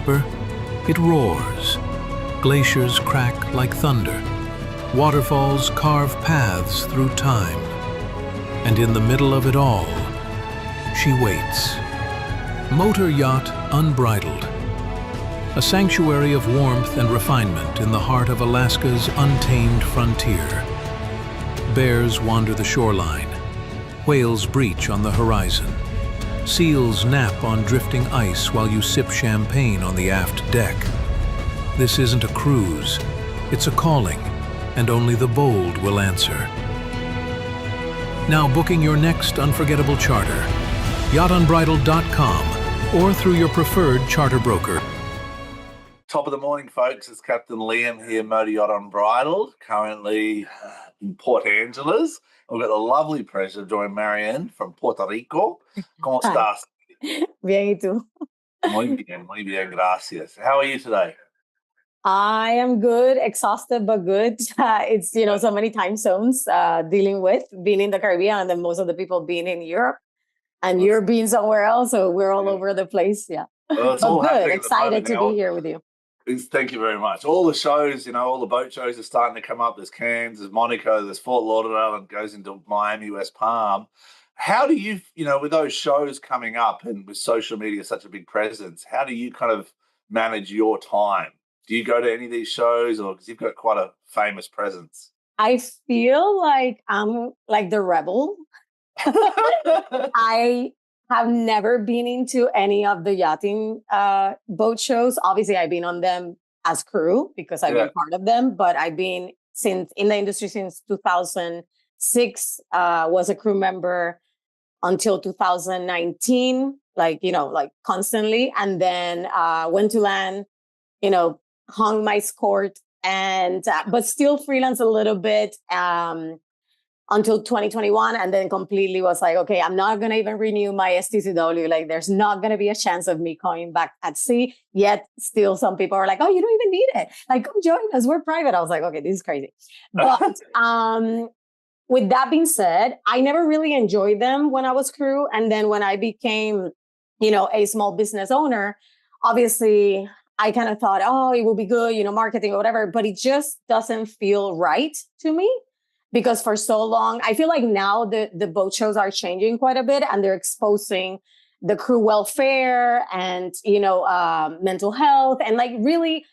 whisper, it roars. Glaciers crack like thunder. Waterfalls carve paths through time. And in the middle of it all, she waits. Motor Yacht Unbridled. A sanctuary of warmth and refinement in the heart of Alaska's untamed frontier. Bears wander the shoreline. Whales breach on the horizon. Seals nap on drifting ice while you sip champagne on the aft deck. This isn't a cruise. It's a calling, and only the bold will answer. Now booking your next unforgettable charter. yachtunbridled.com or through your preferred charter broker. Top of the morning, folks. It's Captain Liam here, Motor Yacht Unbridled, currently in Port Angeles. We've got the lovely pleasure of joining Marién from Puerto Rico. ¿Cómo estás? Bien, ¿y tú? Muy bien, gracias. How are you today? I am good, exhausted, but good. It's, so many time zones dealing with being in the Caribbean and then most of the people being in Europe and you're being somewhere else. So we're all over the place. Yeah. Well, it's but all good, excited to now. be here with you. Thank you very much. All the shows, all the boat shows are starting to come up. There's Cairns, there's Monaco, there's Fort Lauderdale, and goes into Miami, West Palm. How do you, with those shows coming up and with social media such a big presence, how do you kind of manage your time? Do you go to any of these shows, or because you've got quite a famous presence? I feel like I'm like the rebel. I have never been into any of the yachting boat shows. Obviously, I've been on them as crew because I've been part of them, but I've been in the industry since 2006, was a crew member until 2019, like constantly. And then went to land, hung my skirt and, but still freelance a little bit until 2021. And then completely was like, okay, I'm not going to even renew my STCW. Like there's not going to be a chance of me coming back at sea. Yet still some people are like, oh, you don't even need it. Like, come join us. We're private. I was like, okay, this is crazy. But with that being said, I never really enjoyed them when I was crew. And then when I became, a small business owner, obviously I kind of thought, oh, it will be good, marketing or whatever, but it just doesn't feel right to me because for so long, I feel like now the boat shows are changing quite a bit and they're exposing the crew welfare and, mental health and like really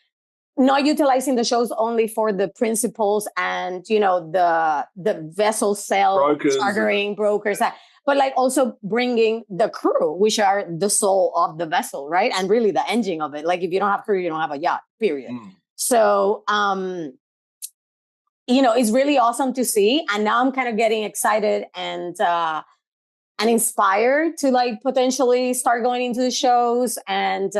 not utilizing the shows only for the principals and, the vessel sale, chartering brokers, but like also bringing the crew, which are the soul of the vessel, right? And really the engine of it. Like if you don't have crew, you don't have a yacht, period. So, it's really awesome to see. And now I'm kind of getting excited and inspired to like potentially start going into the shows and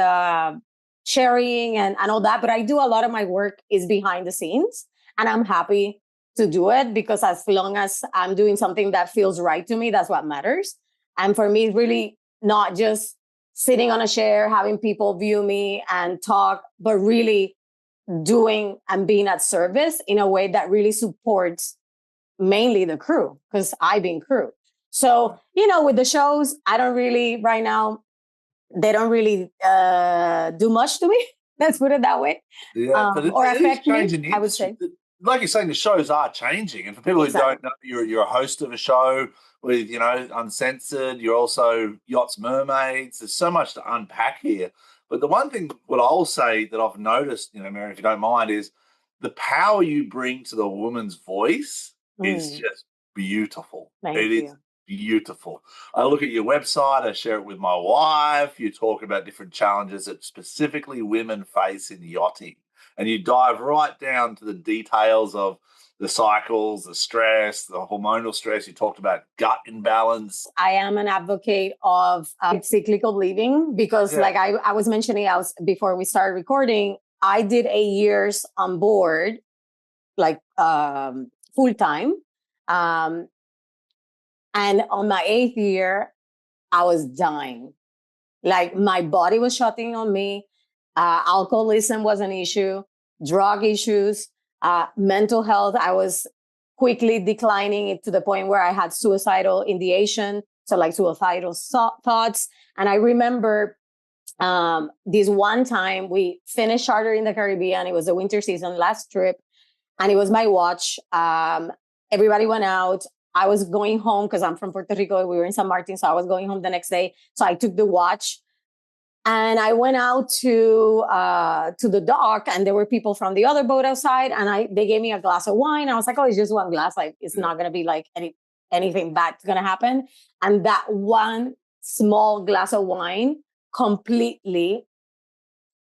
sharing and all that. But I do a lot of my work is behind the scenes and I'm happy to do it because as long as I'm doing something that feels right to me, that's what matters. And for me, it's really not just sitting on a chair, having people view me and talk, but really doing and being at service in a way that really supports mainly the crew because I've been crew. So, with the shows, I don't really right now, they don't really do much to me. Let's put it that way. Yeah, but or affect me, I would say. Like you're saying, the shows are changing. And for people who don't know, you're a host of a show with, Uncensored. You're also Yachts Mermaids. There's so much to unpack here. But the one thing, what I'll say that I've noticed, Mary, if you don't mind, is the power you bring to the woman's voice is just beautiful. Thank you. Is beautiful. I look at your website, I share it with my wife. You talk about different challenges that specifically women face in yachting. And you dive right down to the details of the cycles, the stress, the hormonal stress. You talked about gut imbalance. I am an advocate of cyclical living because like I was mentioning before we started recording, I did 8 years on board, like full time. And on my 8th year, I was dying. Like my body was shutting on me. Alcoholism was an issue, drug issues, mental health. I was quickly declining it to the point where I had suicidal ideation. So like suicidal thoughts. And I remember This one time we finished charter in the Caribbean. It was the winter season, last trip, and it was my watch. Everybody went out. I was going home because I'm from Puerto Rico. We were in San Martin, so I was going home the next day. So I took the watch and I went out to the dock, and there were people from the other boat outside, and they gave me a glass of wine. I was like, oh, it's just one glass. Like, it's not going to be like anything bad's going to happen. And that one small glass of wine completely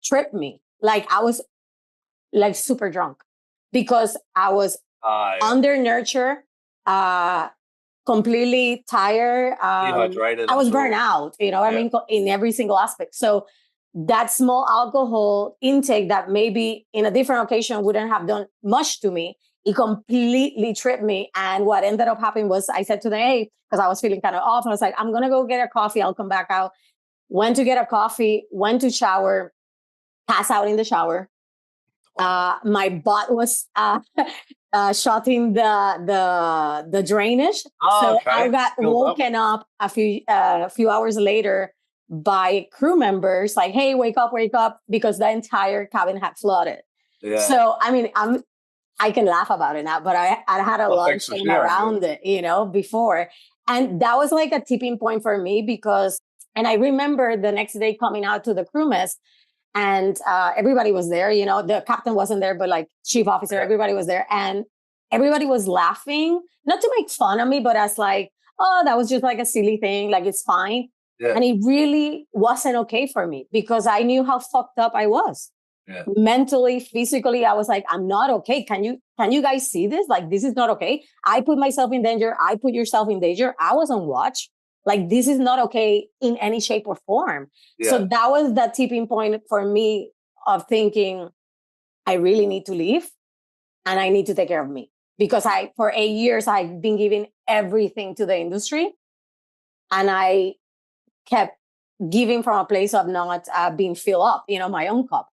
tripped me. Like, I was like super drunk because I was under nurture, completely tired, dehydrated. I was burnt out, you know what I mean, in every single aspect. So that small alcohol intake that maybe in a different occasion wouldn't have done much to me, it completely tripped me. And what ended up happening was I said to them, hey, because I was feeling kind of off, I was like, I'm going to go get a coffee. I'll come back out. Went to get a coffee, went to shower, pass out in the shower. My butt was shutting the drainage. So I got woken up a few hours later by crew members like, hey, wake up, because the entire cabin had flooded. Yeah. So, I mean, I can laugh about it now, but I had a lot of shame around it, you know, before. And that was like a tipping point for me because, and I remember the next day coming out to the crew mess, and everybody was there, you know, the captain wasn't there, but like chief officer, everybody was there. And everybody was laughing, not to make fun of me, but as like, oh, that was just like a silly thing. Like, it's fine. Yeah. And it really wasn't okay for me because I knew how fucked up I was. Yeah. Mentally, physically, I was like, I'm not okay. Can you guys see this? Like, this is not okay. I put myself in danger. I put yourself in danger. I was on watch. Like, this is not okay in any shape or form. Yeah. So that was the tipping point for me of thinking, I really need to leave and I need to take care of me. Because for 8 years, I've been giving everything to the industry. And I kept giving from a place of not being filled up, you know, my own cup.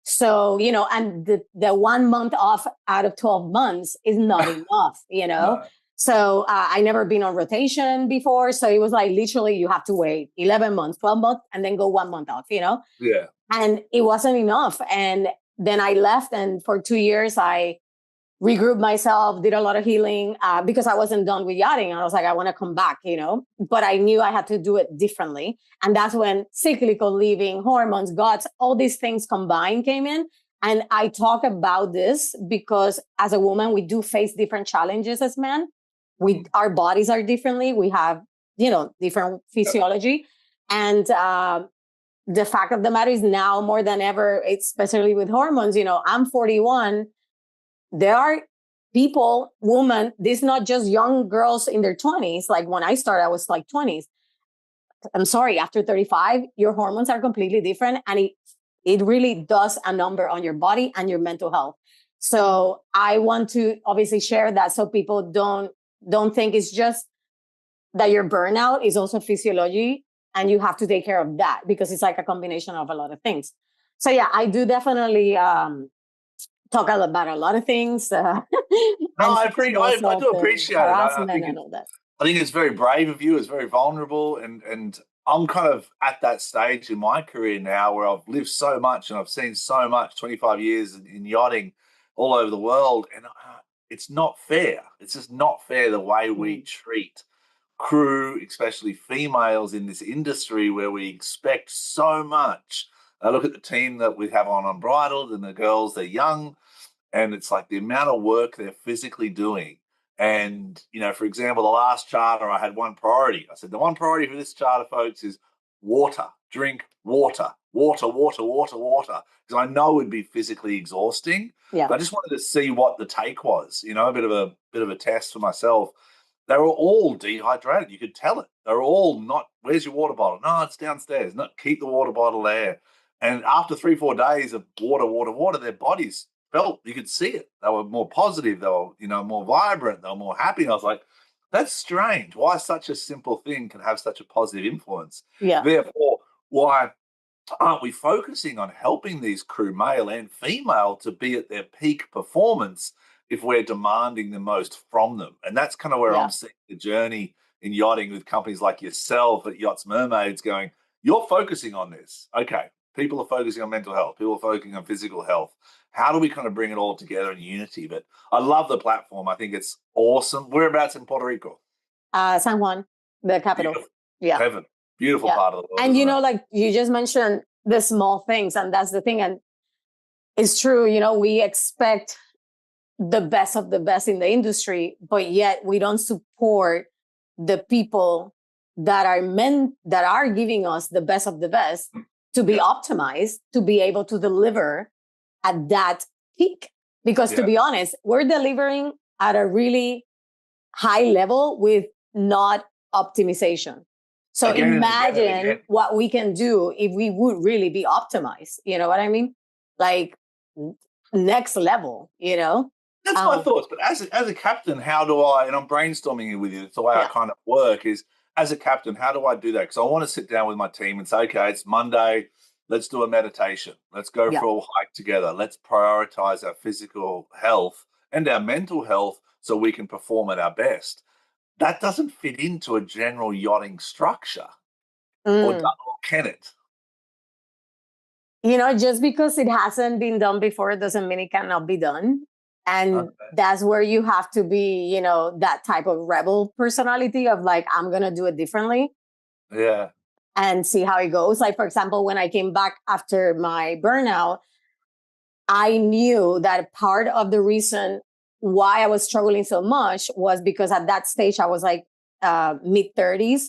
So, you know, and the 1 month off out of 12 months is not enough, you know. No. So I never been on rotation before. So it was like, literally, you have to wait 11 months, 12 months, and then go 1 month off, you know? Yeah. And it wasn't enough. And then I left, and for 2 years, I regrouped myself, did a lot of healing because I wasn't done with yachting. I was like, I want to come back, you know, but I knew I had to do it differently. And that's when cyclical living, hormones, guts, all these things combined came in. And I talk about this because as a woman, we do face different challenges as men. Our bodies are differently. We have, you know, different physiology. And the fact of the matter is now more than ever, especially with hormones, you know, I'm 41. There are people, women, this is not just young girls in their 20s. Like when I started, I was like 20s. I'm sorry, after 35, your hormones are completely different. And it really does a number on your body and your mental health. So I want to obviously share that so people don't think it's just that your burnout is also physiology and you have to take care of that because it's like a combination of a lot of things. So yeah, I do definitely talk about a lot of things. No, I do appreciate it. I think it's very brave of you. It's very vulnerable. And I'm kind of at that stage in my career now where I've lived so much and I've seen so much, 25 years in yachting all over the world. And it's not fair. It's just not fair the way we treat crew, especially females in this industry where we expect so much. I look at the team that we have on Unbridled and the girls, they're young. And it's like the amount of work they're physically doing. And, you know, for example, the last charter, I had one priority. I said, the one priority for this charter, folks, is water. Drink water. Water. Because I know it'd be physically exhausting. Yeah. I just wanted to see what the take was, you know, a bit of a test for myself. They were all dehydrated. You could tell it. They were all not, where's your water bottle? No, it's downstairs. No, keep the water bottle there. And after 3-4 days of water, their bodies felt, you could see it. They were more positive. They were, you know, more vibrant. They were more happy. And I was like, that's strange. Why such a simple thing can have such a positive influence? Yeah. Therefore, why aren't we focusing on helping these crew, male and female, to be at their peak performance if we're demanding the most from them? And that's kind of where I'm seeing the journey in yachting with companies like yourself at Yachts Mermaids going, you're focusing on this. Okay, people are focusing on mental health. People are focusing on physical health. How do we kind of bring it all together in unity? But I love the platform. I think it's awesome. Whereabouts in Puerto Rico? San Juan, the capital. Beautiful. Yeah. Heaven. Beautiful part of the world. And you know, like you just mentioned the small things, and that's the thing. And it's true, you know, we expect the best of the best in the industry, but yet we don't support the people that are giving us the best of the best to be optimized, to be able to deliver at that peak. Because to be honest, we're delivering at a really high level with not optimization. So imagine what we can do if we would really be optimized. You know what I mean? Like next level, you know? That's my thoughts. But as a captain, how do I, and I'm brainstorming with you, it's the way I kind of work is, as a captain, how do I do that? Because I want to sit down with my team and say, okay, it's Monday. Let's do a meditation. Let's go for a hike together. Let's prioritize our physical health and our mental health so we can perform at our best. That doesn't fit into a general yachting structure. Or can it? You know, just because it hasn't been done before doesn't mean it cannot be done. And that's where you have to be, you know, that type of rebel personality of like, I'm going to do it differently. Yeah. And see how it goes. Like, for example, when I came back after my burnout, I knew that part of the reason why I was struggling so much was because at that stage, I was like mid-30s.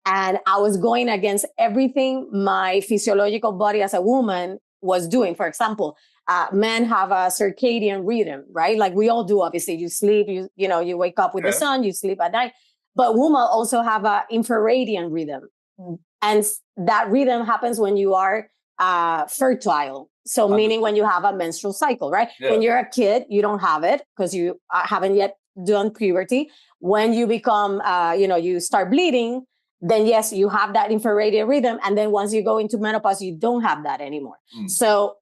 And I was going against everything my physiological body as a woman was doing. For example, men have a circadian rhythm, right? Like we all do, obviously. You sleep, you wake up with the sun, you sleep at night. But women also have an infraradian rhythm. And that rhythm happens when you are fertile. So meaning when you have a menstrual cycle, right? Yeah. When you're a kid, you don't have it because you haven't yet done puberty. When you become, you start bleeding, then yes, you have that infraradian rhythm. And then once you go into menopause, you don't have that anymore. So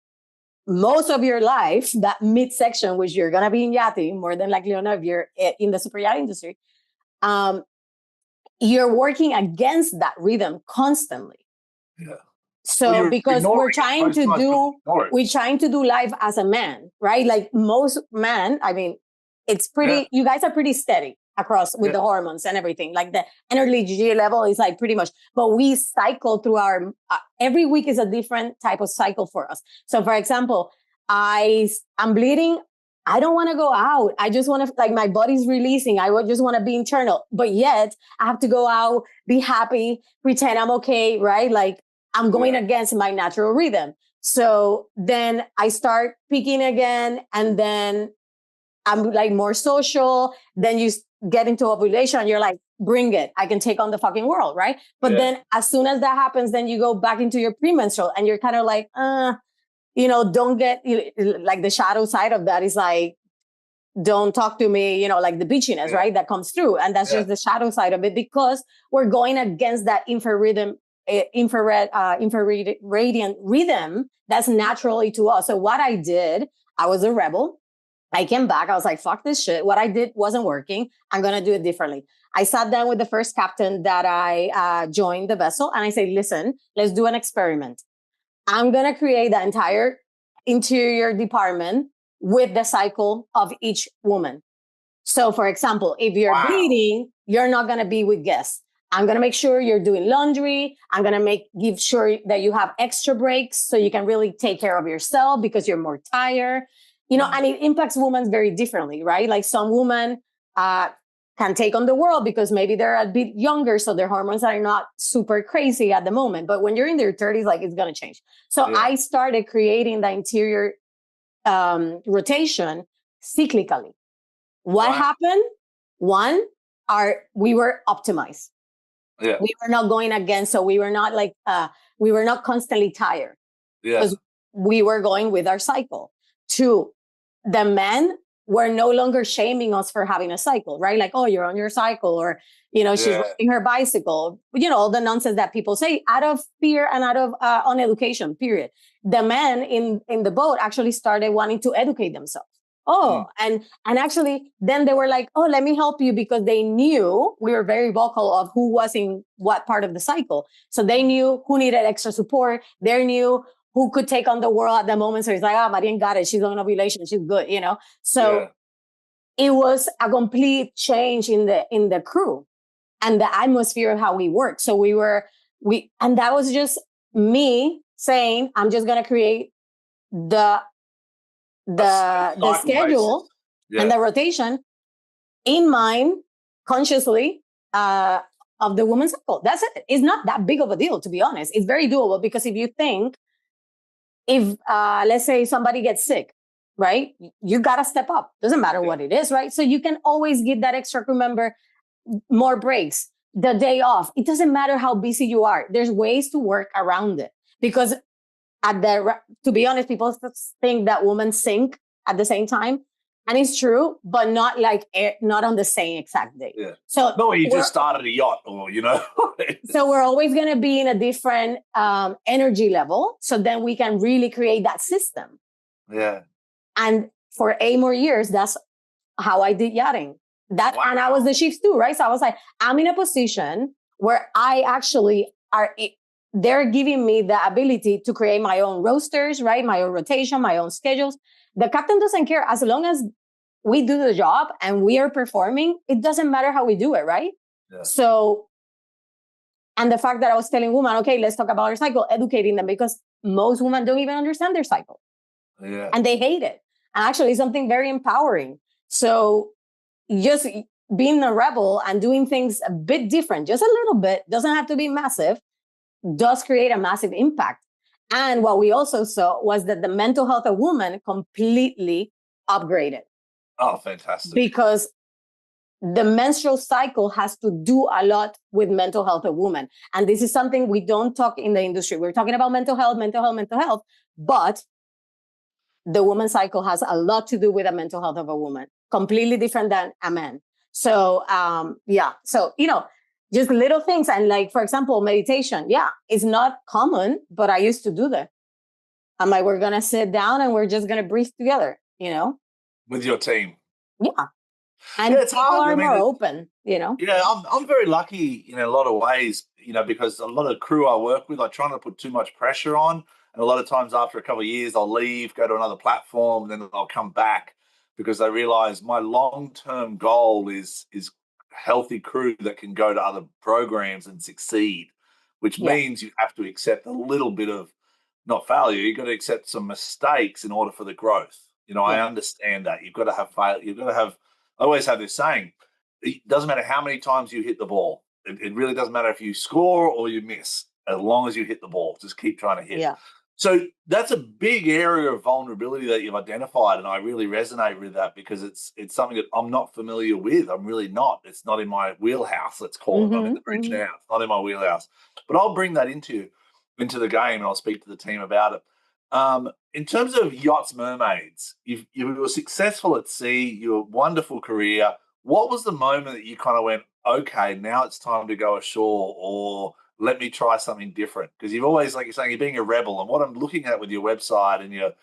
most of your life, that midsection, which you're going to be in yachting, more than likely or not, if you're in the super yacht industry, you're working against that rhythm constantly. Yeah. So because we're trying to do life as a man, right? Like most men, I mean, it's pretty, you guys are pretty steady across with the hormones and everything. Like the energy level is like pretty much, but we cycle through our, every week is a different type of cycle for us. So for example, I'm bleeding. I don't want to go out. I just want to, like, my body's releasing. I just want to be internal, but yet I have to go out, be happy, pretend I'm okay, right? Like I'm going against my natural rhythm. So then I start peaking again. And then I'm like more social. Then you get into ovulation. You're like, bring it. I can take on the fucking world, right? But then as soon as that happens, then you go back into your premenstrual and you're kind of like, don't get, like the shadow side of that is like, don't talk to me, like the bitchiness, right? That comes through. And that's just the shadow side of it because we're going against that infrared radiant rhythm that's naturally to us. So what I did, I was a rebel. I came back. I was like, fuck this shit. What I did wasn't working. I'm going to do it differently. I sat down with the first captain that I joined the vessel and I said, listen, let's do an experiment. I'm going to create the entire interior department with the cycle of each woman. So for example, if you're bleeding, you're not going to be with guests. I'm going to make sure you're doing laundry. I'm going to give sure that you have extra breaks so you can really take care of yourself because you're more tired, and it impacts women very differently, right? Like some women can take on the world because maybe they're a bit younger. So their hormones are not super crazy at the moment. But when you're in their 30s, like it's going to change. So I started creating the interior rotation cyclically. What happened? One, we were optimized. Yeah. We were not going against, so we were not like, we were not constantly tired. Because we were going with our cycle. Two, the men were no longer shaming us for having a cycle, right? Like, oh, you're on your cycle, or, she's riding her bicycle, all the nonsense that people say out of fear and out of uneducation, period. The men in the boat actually started wanting to educate themselves. Oh, and actually, then they were like, "Oh, let me help you," because they knew we were very vocal of who was in what part of the cycle. So they knew who needed extra support. They knew who could take on the world at the moment. So it's like, Marién got it. She's on ovulation. She's good, you know. So it was a complete change in the crew and the atmosphere of how we work. So and that was just me saying, I'm just gonna create the schedule and the rotation in mind consciously of the woman's cycle. That's it. It's not that big of a deal, to be honest. It's very doable because if you think, if let's say somebody gets sick, right? You got to step up. Doesn't matter what it is, right? So you can always give that extra crew member more breaks, the day off. It doesn't matter how busy you are. There's ways to work around it because to be honest, people think that women sink at the same time. And it's true, but not not on the same exact day. Yeah. So no, you just started a yacht or, you know. So we're always going to be in a different energy level. So then we can really create that system. Yeah. And for 8 more years, that's how I did yachting. And I was the chief too, right? So I was like, I'm in a position where I actually they're giving me the ability to create my own rosters, right? My own rotation, my own schedules. The captain doesn't care as long as we do the job and we are performing. It doesn't matter how we do it, right? Yeah. So, and the fact that I was telling women, okay, let's talk about our cycle, educating them because most women don't even understand their cycle. Yeah. And they hate it. And actually, something very empowering. So just being a rebel and doing things a bit different, just a little bit, doesn't have to be massive, does create a massive impact. And what we also saw was that the mental health of women completely upgraded. Oh, fantastic. Because the menstrual cycle has to do a lot with mental health of women. And this is something we don't talk in the industry. We're talking about mental health, but the woman's cycle has a lot to do with the mental health of a woman, completely different than a man. So, So, just little things. And like, for example, meditation. Yeah, it's not common, but I used to do that. I'm like, we're going to sit down and we're just going to breathe together, With your team. Yeah. And people are more open, Yeah, I'm very lucky in a lot of ways, because a lot of crew I work with, I try not to put too much pressure on. And a lot of times after a couple of years, I'll leave, go to another platform, and then I'll come back because I realize my long-term goal is healthy crew that can go to other programs and succeed, which means you have to accept a little bit of not failure. You've got to accept some mistakes in order for the growth. I understand that. You've got to have failure. You've got to have, I always have this saying, it doesn't matter how many times you hit the ball. It really doesn't matter if you score or you miss, as long as you hit the ball. Just keep trying to hit. Yeah. So that's a big area of vulnerability that you've identified, and I really resonate with that because it's something that I'm not familiar with. I'm really not. It's not in my wheelhouse, let's call it. I'm in the bridge now. It's not in my wheelhouse. But I'll bring that into the game, and I'll speak to the team about it. In terms of Yachts Mermaids, you were successful at sea, you had a wonderful career. What was the moment that you kind of went, okay, now it's time to go ashore, or let me try something different? Because you've always, like you're saying, you're being a rebel. And what I'm looking at with your website and your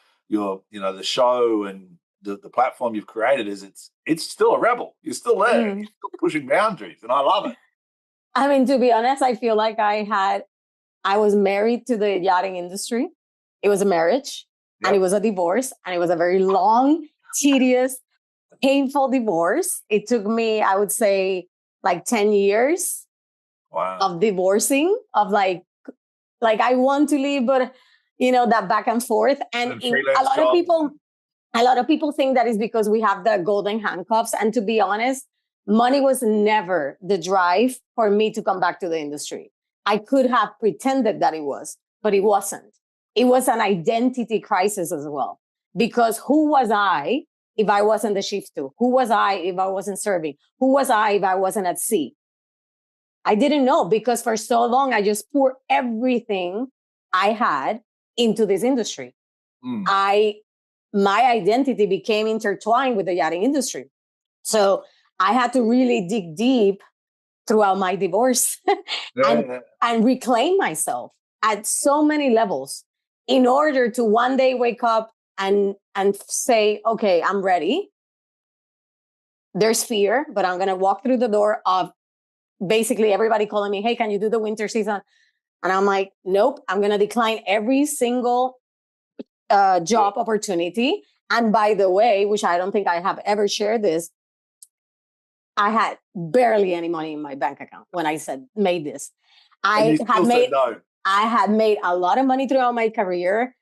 the show and the platform you've created is it's still a rebel. You're still there. You're still pushing boundaries, and I love it. I mean, to be honest, I feel like I was married to the yachting industry. It was a marriage and it was a divorce, and it was a very long, tedious, painful divorce. It took me, I would say, like 10 years of divorcing, of like I want to leave, but that back and forth. And a lot of people think that is because we have the golden handcuffs. And to be honest, money was never the drive for me to come back to the industry. I could have pretended that it was, but it wasn't. It was an identity crisis as well, because who was I if I wasn't the chief too? Who was I if I wasn't serving? Who was I if I wasn't at sea? I didn't know, because for so long, I just poured everything I had into this industry. My identity became intertwined with the yachting industry. So I had to really dig deep throughout my divorce and reclaim myself at so many levels in order to one day wake up and say, okay, I'm ready. There's fear, but I'm going to walk through the door of basically everybody calling me, hey, can you do the winter season? And I'm like, nope, I'm going to decline every single job opportunity. And by the way, which I don't think I have ever shared this, I had barely any money in my bank account when I made this. I had made a lot of money throughout my career.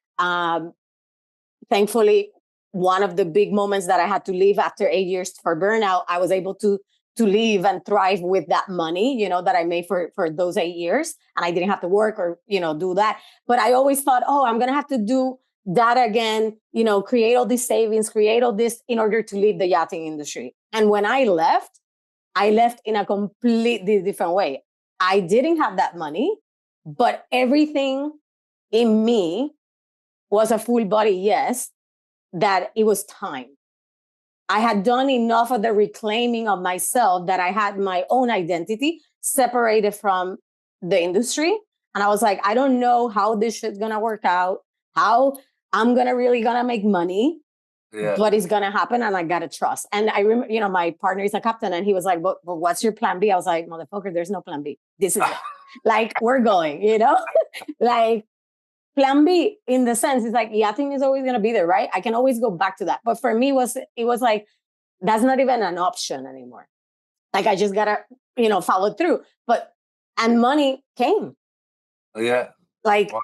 Thankfully, one of the big moments that I had to leave after 8 years for burnout, I was able to leave and thrive with that money, that I made for those 8 years. And I didn't have to work or, do that. But I always thought, oh, I'm going to have to do that again, create all these savings, create all this in order to leave the yachting industry. And when I left in a completely different way. I didn't have that money, but everything in me was a full body yes, that it was time. I had done enough of the reclaiming of myself that I had my own identity separated from the industry. And I was like, I don't know how this shit's going to work out, how I'm really going to make money. Yeah. But it's going to happen and I got to trust. And I remember, my partner is a captain and he was like, but what's your plan B? I was like, motherfucker, there's no plan B. This is it. Like, we're going, like plan B in the sense it's like, yachting is always going to be there, right? I can always go back to that. But for me, it was like, that's not even an option anymore. Like, I just got to, follow through. And money came. Yeah. Like, wow.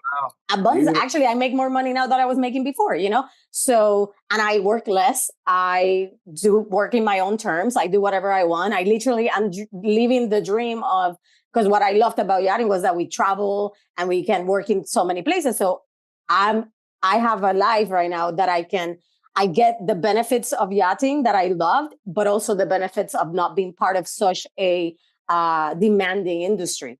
Abundance. Yeah. Actually, I make more money now than I was making before, So, and I work less. I do work in my own terms. I do whatever I want. I literally am living the dream of, because what I loved about yachting was that we travel and we can work in so many places. So I have a life right now that I get the benefits of yachting that I loved, but also the benefits of not being part of such a demanding industry,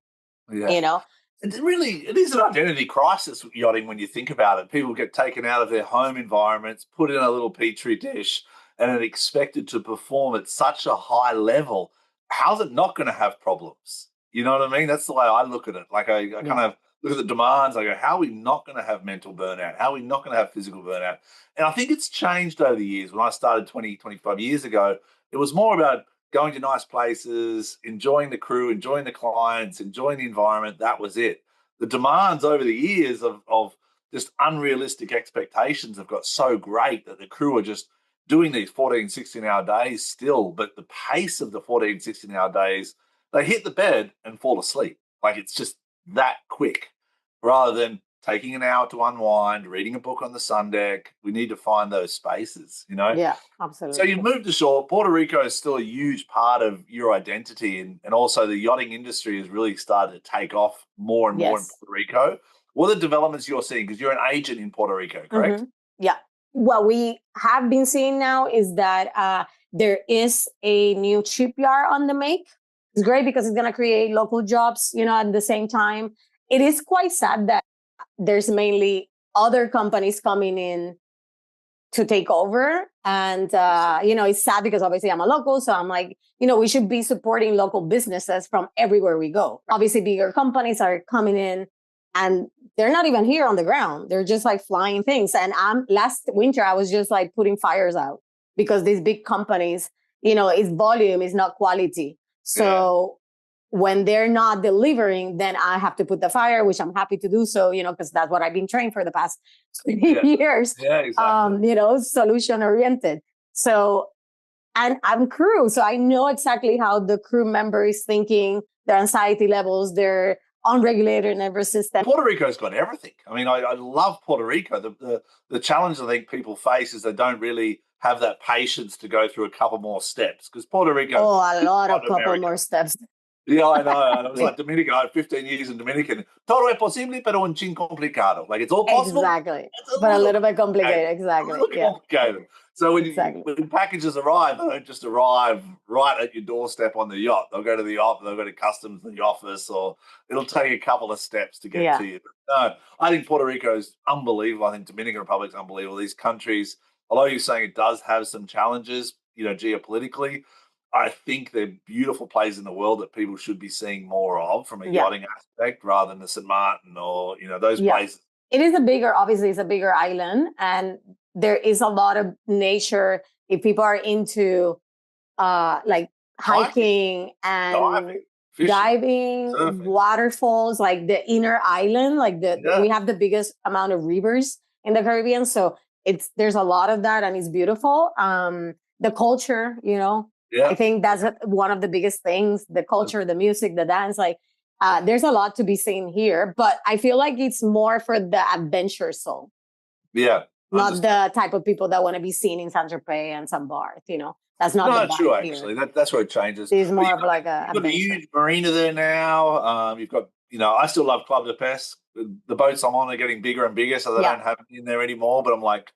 Yeah. It is an identity crisis, yachting, when you think about it. People get taken out of their home environments, put in a little petri dish, and are expected to perform at such a high level. How's it not going to have problems? You know what I mean? That's the way I look at it. Like, I kind of look at the demands. I go, how are we not going to have mental burnout? How are we not going to have physical burnout? And I think it's changed over the years. When I started 20, 25 years ago, it was more about going to nice places, enjoying the crew, enjoying the clients, enjoying the environment. That was it. The demands over the years of just unrealistic expectations have got so great that the crew are just doing these 14, 16-hour days still. But the pace of the 14, 16-hour days, they hit the bed and fall asleep. Like, it's just that quick, rather than taking an hour to unwind, reading a book on the sun deck. We need to find those spaces, Yeah, absolutely. So you moved to shore. Puerto Rico is still a huge part of your identity, and also the yachting industry has really started to take off more and more in Puerto Rico. What are the developments you're seeing? Because you're an agent in Puerto Rico, correct? Mm-hmm. Yeah. What we have been seeing now is that there is a new shipyard on the make. It's great because it's going to create local jobs, at the same time. It is quite sad that there's mainly other companies coming in to take over. And, it's sad because obviously I'm a local. So I'm like, we should be supporting local businesses from everywhere we go. Obviously, bigger companies are coming in and they're not even here on the ground. They're just like flying things. And last winter, I was just like putting fires out because these big companies, it's volume, it's not quality. So when they're not delivering, then I have to put the fire, which I'm happy to do so, because that's what I've been trained for the past 20 years. Yeah, exactly. Solution oriented. So, and I'm crew, so I know exactly how the crew member is thinking, their anxiety levels, their unregulated nervous system. Puerto Rico's got everything. I mean, I love Puerto Rico. The challenge I think people face is they don't really have that patience to go through a couple more steps, because Puerto Rico. Oh, a lot of couple more steps. Yeah, I know. And it was like Dominican. I had 15 years in Dominican. Todo es posible, pero un chin complicado. Like, it's all possible. Exactly. But a little bit complicated. Exactly. A little complicated. So when packages arrive, they don't just arrive right at your doorstep on the yacht. They'll go to the office, they'll go to customs, the office, or it'll take a couple of steps to get to you. But no, I think Puerto Rico is unbelievable. I think Dominican Republic's unbelievable. These countries, although you're saying it does have some challenges, geopolitically, I think they're beautiful places in the world that people should be seeing more of from a yachting aspect, rather than the St. Martin or, those places. It is obviously it's a bigger island, and there is a lot of nature. If people are into like hiking and diving, waterfalls, like the inner island, like we have the biggest amount of rivers in the Caribbean. So there's a lot of that, and it's beautiful. The culture, I think that's one of the biggest things, the culture, the music, the dance, like there's a lot to be seen here, but I feel like it's more for the adventure soul. Yeah. Not the type of people that want to be seen in Saint-Tropez and some bars, That's not the true, vibe actually. here. That's where it changes. It's more of like a you've got a huge marina there now. You've got, I still love Club de Pes. The boats I'm on are getting bigger and bigger, so they don't have it in there anymore. But I'm like,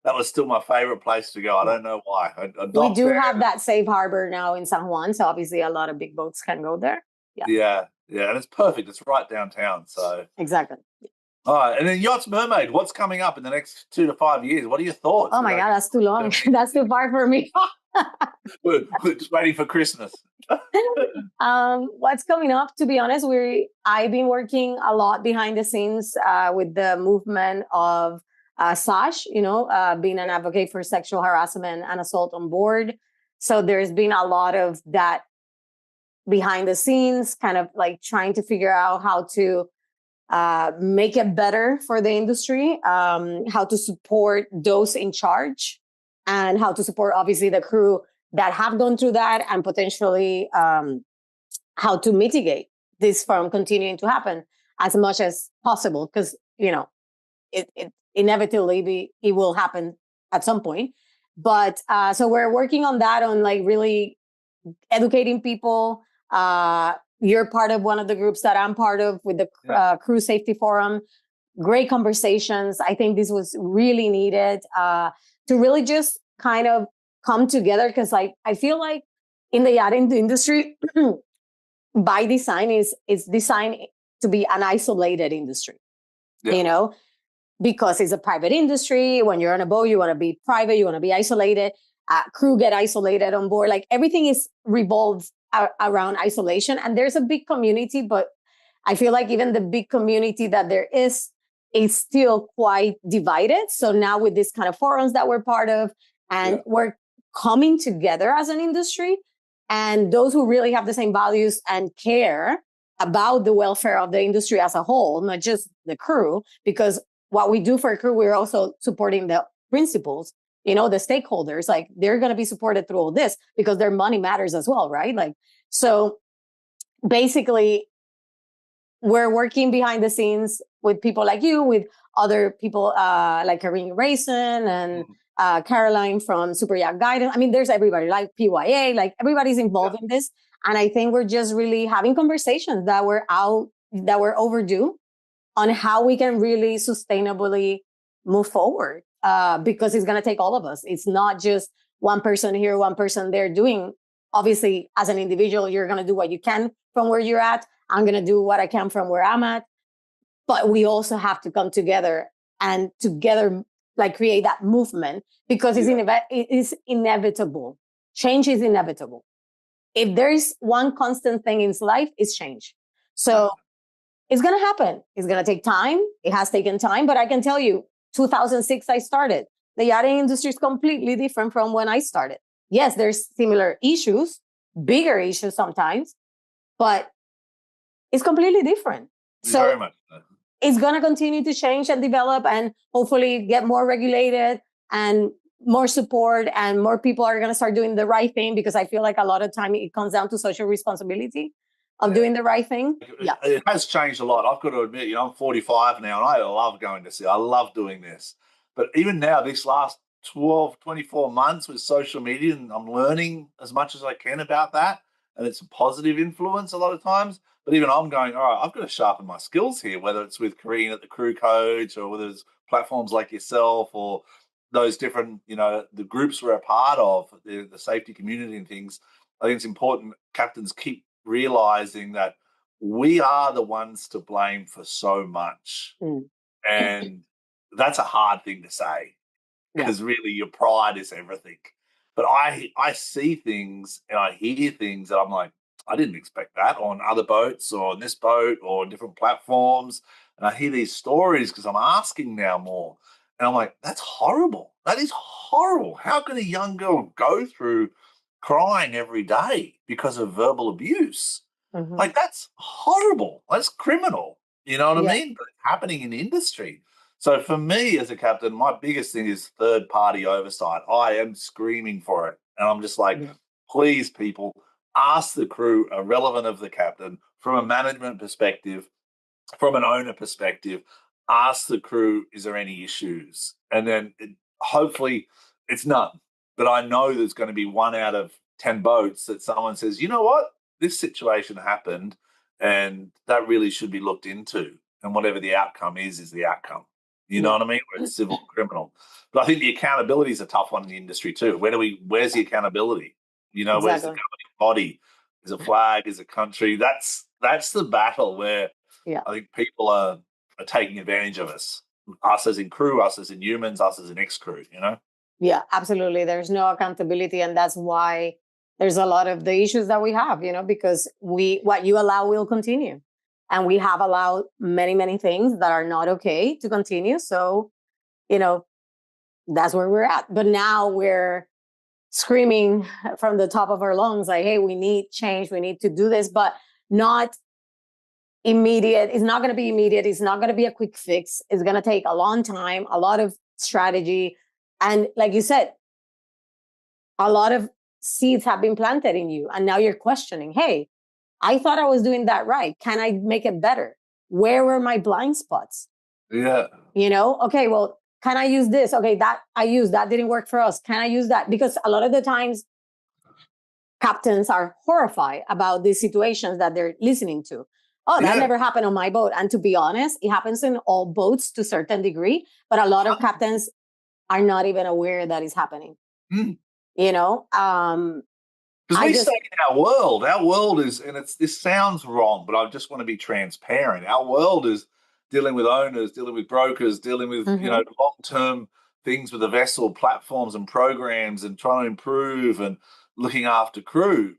that was still my favorite place to go. I don't know why. We do have that safe harbor now in San Juan, so obviously a lot of big boats can go there. Yeah, and it's perfect. It's right downtown. So exactly. All right, and then Yachts Mermaid, what's coming up in the next 2 to 5 years? What are your thoughts? Oh my God, that's too long. That's too far for me. We're just waiting for Christmas. What's coming up, to be honest, I've been working a lot behind the scenes with the movement of SASH, being an advocate for sexual harassment and assault on board. So there's been a lot of that behind the scenes, kind of like trying to figure out how to make it better for the industry, how to support those in charge, and how to support, obviously, the crew that have gone through that, and potentially how to mitigate this from continuing to happen as much as possible, because, it inevitably it will happen at some point. But so we're working on that, on like really educating people. You're part of one of the groups that I'm part of with the Crew Safety Forum. Great conversations. I think this was really needed to really just kind of come together, because like I feel like in the yachting industry, by design, is designed to be an isolated industry, because it's a private industry. When you're on a boat, you want to be private, you want to be isolated. Crew get isolated on board. Like everything is revolves around isolation, and there's a big community, but I feel like even the big community that there is still quite divided. So now with this kind of forums that we're part of, and we're coming together as an industry, and those who really have the same values and care about the welfare of the industry as a whole, not just the crew, because what we do for a crew, we're also supporting the principals, the stakeholders, like they're going to be supported through all this because their money matters as well, right? Like, so basically we're working behind the scenes with people like you, with other people like Karine Raisin and Caroline from Super Yacht Guidance. I mean, there's everybody, like PYA, like everybody's involved in this. And I think we're just really having conversations that were overdue on how we can really sustainably move forward, because it's going to take all of us. It's not just one person here, one person there doing. Obviously, as an individual, you're going to do what you can from where you're at. I'm going to do what I can from where I'm at. But we also have to come together and together, like, create that movement, because it is inevitable. Change is inevitable. If there is one constant thing in life, it's change. So it's going to happen. It's going to take time. It has taken time. But I can tell you, 2006, I started. The yachting industry is completely different from when I started. Yes, there's similar issues, bigger issues sometimes, but it's completely different. So very much so. It's going to continue to change and develop, and hopefully get more regulated and more support, and more people are going to start doing the right thing, because I feel like a lot of time it comes down to social responsibility of doing the right thing. Yeah, it has changed a lot. I've got to admit, I'm 45 now, and I love going to sea. I love doing this. But even now, this last 12, 24 months with social media, and I'm learning as much as I can about that, and it's a positive influence a lot of times. But even I'm going, all right, I've got to sharpen my skills here, whether it's with Karine at the Crew Coach, or whether it's platforms like yourself, or those different, the groups we're a part of, the safety community and things. I think it's important captains keep realizing that we are the ones to blame for so much. And that's a hard thing to say, because really your pride is everything. But I see things and I hear things that I'm like, I didn't expect that on other boats, or on this boat, or on different platforms. And I hear these stories because I'm asking now more. And I'm like, that's horrible. That is horrible. How can a young girl go through crying every day because of verbal abuse? Mhm. Like, that's horrible. That's criminal. You know what I Yeah. mean? But it's happening in industry. So for me as a captain, my biggest thing is third party oversight. I am screaming for it. And I'm just like, Yeah. please, people, ask the crew irrelevant of the captain from a management perspective, from an owner perspective, ask the crew, is there any issues? And then hopefully it's none. But I know there's going to be 1 out of 10 boats that someone says, you know what, this situation happened and that really should be looked into. And whatever the outcome is the outcome. You know Yeah. what I mean? Whether it's civil or criminal. But I think the accountability is a tough one in the industry too. Where's the accountability? You know, where's the Exactly. governing body? Is a flag, is a country? That's the battle where Yeah. I think people are taking advantage of us as in crew, us as in humans, us as an ex-crew, you know? Yeah, absolutely. There's no accountability. And that's why there's a lot of the issues that we have, because what you allow will continue. And we have allowed many, many things that are not okay to continue. So, that's where we're at. But now we're screaming from the top of our lungs, like, hey, we need change. We need to do this, but not immediate. It's not going to be immediate. It's not going to be a quick fix. It's going to take a long time, a lot of strategy. And like you said, a lot of seeds have been planted in you. And now you're questioning, hey, I thought I was doing that right. Can I make it better? Where were my blind spots? Yeah. Okay, well, can I use this? Okay, that didn't work for us. Can I use that? Because a lot of the times captains are horrified about these situations that they're listening to. Oh, that Yeah. never happened on my boat. And to be honest, it happens in all boats to a certain degree, but a lot of captains are not even aware that is happening. Mm. I we just say in our world is, and this sounds wrong, but I just want to be transparent. Our world is dealing with owners, dealing with brokers, dealing with long-term things with the vessel, platforms and programs, and trying to improve and looking after crew.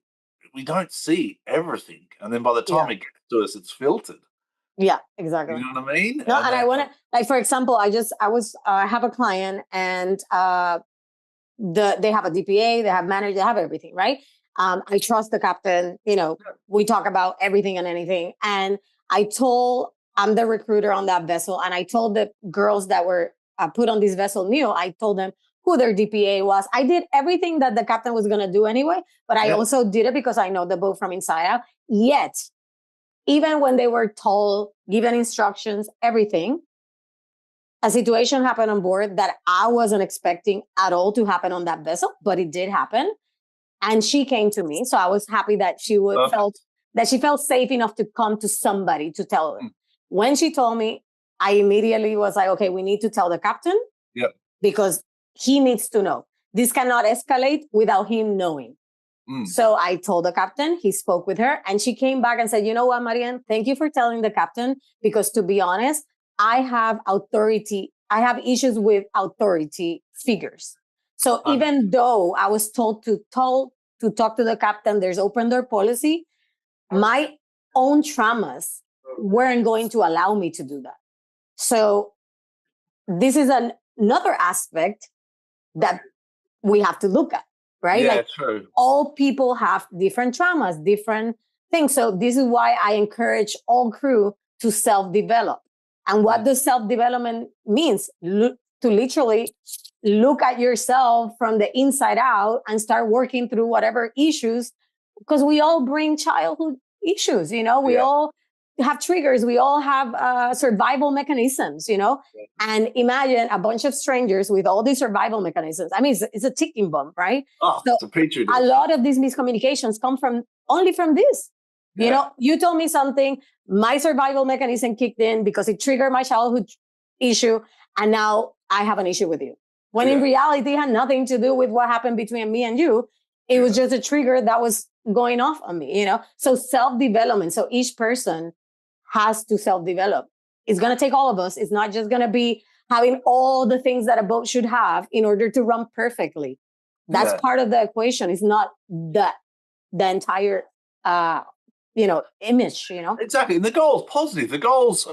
We don't see everything, and then by the time it gets to us, it's filtered. Yeah, exactly. You know what I mean? No, and I want to, like, for example, I have a client and they have a DPA, they have manager, they have everything, right? I trust the captain, we talk about everything and anything. And I'm the recruiter on that vessel. And I told the girls that were put on this vessel new, I told them who their DPA was. I did everything that the captain was going to do anyway, but I also did it because I know the boat from inside out. Yet, even when they were told, given instructions, everything, a situation happened on board that I wasn't expecting at all to happen on that vessel, but it did happen. And she came to me. So I was happy that she felt safe enough to come to somebody to tell her. When she told me, I immediately was like, okay, we need to tell the captain because he needs to know. This cannot escalate without him knowing. So I told the captain, he spoke with her, and she came back and said, you know what, Marién, thank you for telling the captain, because to be honest, I have issues with authority figures. So even though I was told to talk to the captain, there's open door policy, my own traumas weren't going to allow me to do that. So this is another aspect that we have to look at, right? Yeah, true. All people have different traumas, different things. So this is why I encourage all crew to self-develop. And what does self-development means? To literally look at yourself from the inside out and start working through whatever issues, because we all bring childhood issues, we all have triggers. We all have survival mechanisms, and imagine a bunch of strangers with all these survival mechanisms. I mean, it's a ticking bomb, right? So it's a petri dish. A lot of these miscommunications come only from this. You told me something, my survival mechanism kicked in because it triggered my childhood issue, and now I have an issue with you. When in reality, it had nothing to do with what happened between me and you. It was just a trigger that was going off on me, So self-development. So each person has to self-develop. It's going to take all of us. It's not just going to be having all the things that a boat should have in order to run perfectly. That's part of the equation. It's not the entire image, Exactly. And the goal is positive. The goal's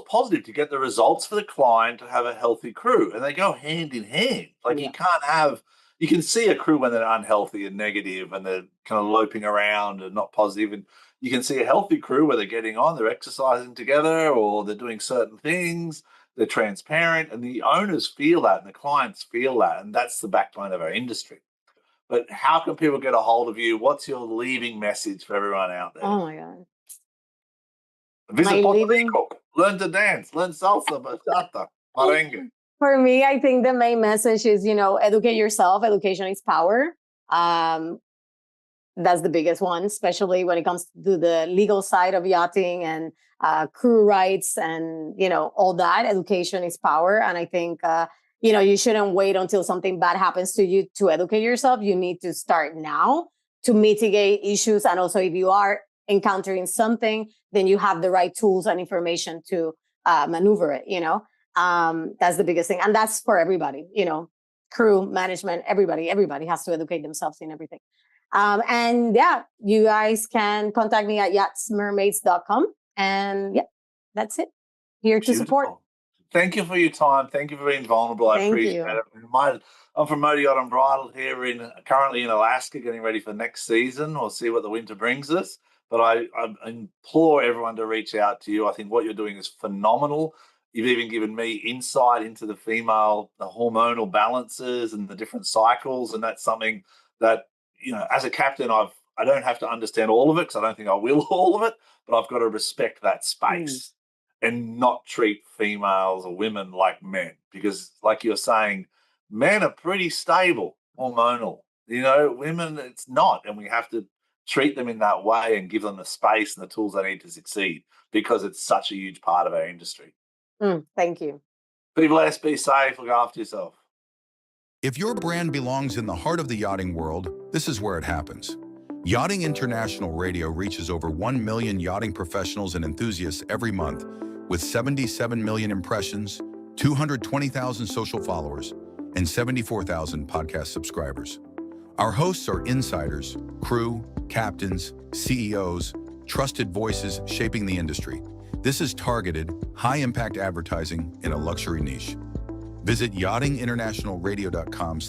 positive to get the results for the client to have a healthy crew. And they go hand in hand. Like you can see a crew when they're unhealthy and negative and they're kind of loping around and not positive. And you can see a healthy crew where they're getting on, they're exercising together or they're doing certain things, they're transparent, and the owners feel that and the clients feel that. And that's the backbone of our industry. But how can people get a hold of you? What's your leaving message for everyone out there? Oh my God. Visit Puerto Rico, learn to dance, learn salsa, bachata, merengue. For me, I think the main message is, educate yourself. Education is power. That's the biggest one, especially when it comes to the legal side of yachting and crew rights and, all that. Education is power. And I think, you shouldn't wait until something bad happens to you to educate yourself. You need to start now to mitigate issues. And also, if you are encountering something, then you have the right tools and information to maneuver it, That's the biggest thing. And that's for everybody, crew, management, everybody has to educate themselves in everything. And you guys can contact me at yachtsmermaids.com. And that's it. Here to support. Thank you for your time. Thank you for being vulnerable. I appreciate it. I'm from Motor Yacht and Bridal here currently in Alaska, getting ready for next season. We'll see what the winter brings us. But I implore everyone to reach out to you. I think what you're doing is phenomenal. You've even given me insight into the hormonal balances and the different cycles. And that's something that, as a captain, I don't have to understand all of it because I don't think I will all of it, but I've got to respect that space and not treat females or women like men. Because like you're saying, men are pretty stable, hormonal. Women, it's not. And we have to treat them in that way and give them the space and the tools they need to succeed because it's such a huge part of our industry. Thank you. Be blessed, be safe, look after yourself. If your brand belongs in the heart of the yachting world, this is where it happens. Yachting International Radio reaches over 1 million yachting professionals and enthusiasts every month with 77 million impressions, 220,000 social followers, and 74,000 podcast subscribers. Our hosts are insiders, crew, captains, CEOs, trusted voices shaping the industry. This is targeted, high-impact advertising in a luxury niche. Visit yachtinginternationalradio.com/